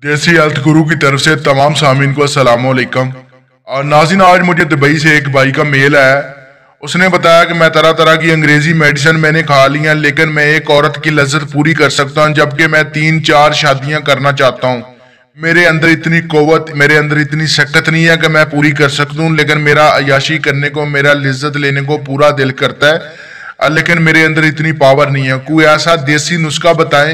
देसी हेल्थ गुरु की तरफ से तमाम सामीन को अस्सलाम वालेकुम। और नाज़रीन, आज मुझे दुबई से एक भाई का मेल आया। उसने बताया कि मैं तरह तरह की अंग्रेजी मेडिसिन मैंने खा ली हैं, लेकिन मैं एक औरत की लज्जत पूरी कर सकता हूं, जबकि मैं 3-4 शादियां करना चाहता हूं। मेरे अंदर इतनी कुव्वत, मेरे अंदर इतनी शक्कत नहीं है कि मैं पूरी कर सकता हूं, लेकिन मेरा अयाशी करने को, मेरा लिज्जत लेने को पूरा दिल करता है, लेकिन मेरे अंदर इतनी पावर नहीं है। कोई ऐसा देसी नुस्खा बताएं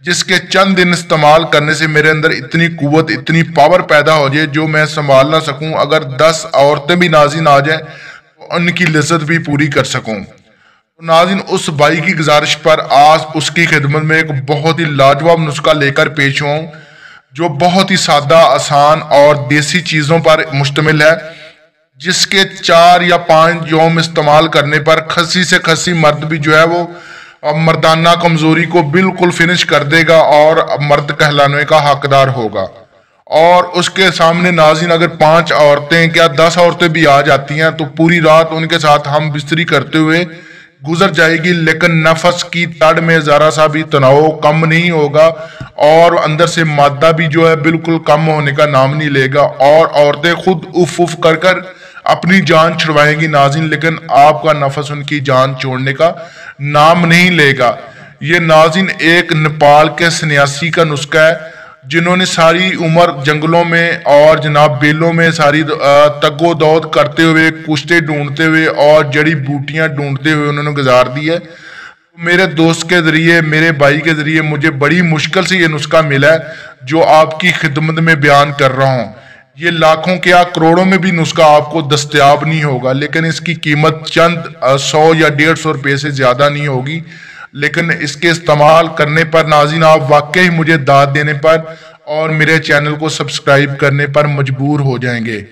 जिसके चंद दिन इस्तेमाल करने से मेरे अंदर इतनी कुव्वत, इतनी पावर पैदा हो जाए जो मैं संभाल ना सकूं। अगर 10 औरतें भी नाज़रीन आ जाएं तो उनकी लिज्जत भी पूरी कर सकूं। तो नाज़रीन, उस भाई की गुजारिश पर आज उसकी खिदमत में एक बहुत ही लाजवाब नुस्खा लेकर पेश हुआ हूं, जो बहुत ही सादा, आसान और देसी चीजों पर मुश्तमिल है, जिसके 4 या 5 यौम इस्तेमाल करने पर खसी से खसी मर्द भी जो है वो मर्दाना कमजोरी को बिल्कुल फिनिश कर देगा और मर्द कहलाने का हकदार होगा। और उसके सामने नाज़रीन, अगर 5 औरतें क्या 10 औरतें भी आ जाती हैं तो पूरी रात उनके साथ हम बिस्तरी करते हुए गुजर जाएगी, लेकिन नफस की तड़ में जरा सा भी तनाव कम नहीं होगा और अंदर से मादा भी जो है बिल्कुल कम होने का नाम नहीं लेगा और औरतें खुद उफ उफ कर कर अपनी जान छुड़वाएंगी नाज़रीन, लेकिन आपका नफस उनकी जान छोड़ने का नाम नहीं लेगा। ये नाज़रीन एक नेपाल के सन्यासी का नुस्खा है, जिन्होंने सारी उम्र जंगलों में और जनाब बेलों में सारी तगो दौद करते हुए, कुश्ते ढूंढते हुए और जड़ी बूटियां ढूंढते हुए उन्होंने गुजार दी है। मेरे दोस्त के जरिए, मेरे भाई के जरिए मुझे बड़ी मुश्किल से ये नुस्खा मिला है, जो आपकी खिदमत में बयान कर रहा हूँ। ये लाखों क्या करोड़ों में भी नुस्खा आपको दस्तयाब नहीं होगा, लेकिन इसकी कीमत चंद 100 या 150 रुपये से ज्यादा नहीं होगी। लेकिन इसके इस्तेमाल करने पर नाज़रीन, आप वाकई मुझे दाद देने पर और मेरे चैनल को सब्सक्राइब करने पर मजबूर हो जाएंगे।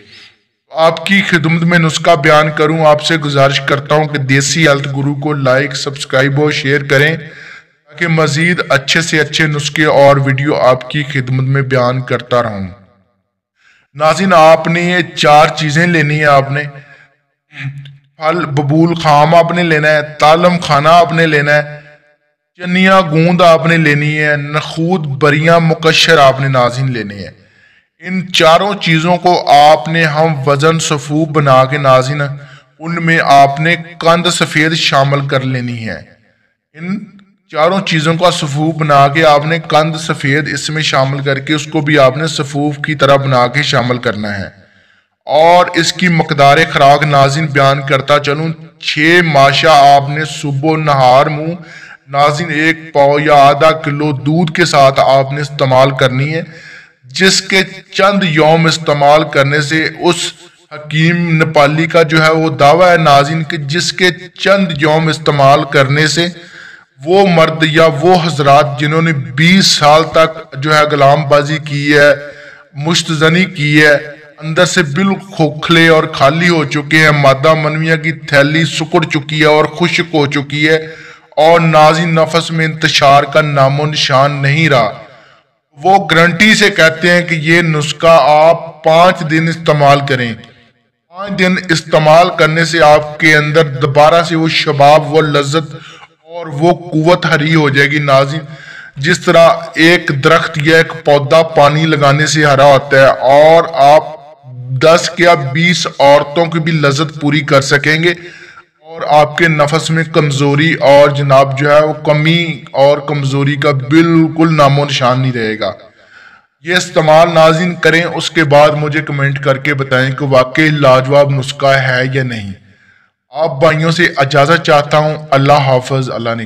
आपकी खिदमत में नुस्खा बयान करूं, आपसे गुजारिश करता हूं कि देसी हेल्थ गुरु को लाइक, सब्सक्राइब और शेयर करें, ताकि मजीद अच्छे से अच्छे नुस्खे और वीडियो आपकी खिदमत में बयान करता रहूं। नाज़रीन, आपने ये 4 चीजें लेनी है। आपने फल बबूल खाम आपने लेना है, तालम खाना आपने लेना है, चनिया गूंद आपने लेनी है, नखूद बरियां मुकशर आपने नाज़रीन लेनी है। इन चारों चीजों को आपने हम वजन सफूब बना के नाज़रीन उनमें आपने कंद सफेद शामिल कर लेनी है। इन चारों चीजों का सफूब बना के आपने कंद सफेद इसमें शामिल करके उसको भी आपने सफूब की तरह बना के शामिल करना है। और इसकी मकदार खुराक नाज़रीन बयान करता चलूं, 6 माशा आपने सुबह नहार मुंह नाज़रीन 1 पाव या आधा किलो दूध के साथ आपने इस्तेमाल करनी है, जिसके चंद यौम इस्तेमाल करने से उस हकीम नेपाली का जो है वो दावा है नाज़रीन कि जिसके चंद यौम इस्तेमाल करने से वो मर्द या वो हजरात जिन्होंने 20 साल तक जो है गुलामबाजी की है, मुश्तजनी की है, अंदर से बिल्कुल खोखले और खाली हो चुके हैं, मादा मनविया की थैली सुकड़ चुकी है और खुश्क हो चुकी है और नाज़रीन नफस में इंतशार का नामो निशान नहीं रहा, वो गारंटी से कहते हैं कि ये नुस्खा आप 5 दिन इस्तेमाल करें। 5 दिन इस्तेमाल करने से आपके अंदर दोबारा से वो शबाब, वो लज्जत और वो कुव्वत हरी हो जाएगी नाज़रीन। जिस तरह एक दरख्त या एक पौधा पानी लगाने से हरा होता है और आप 10 या 20 औरतों की भी लज्जत पूरी कर सकेंगे और आपके नफस में कमजोरी और जनाब जो है वो कमी और कमजोरी का बिल्कुल नामो निशान नहीं रहेगा। ये इस्तेमाल नाज़रीन करें, उसके बाद मुझे कमेंट करके बताएं कि वाकई लाजवाब नुस्खा है या नहीं। आप भाइयों से इजाजत चाहता हूं। अल्लाह हाफिज। अल्लाह ने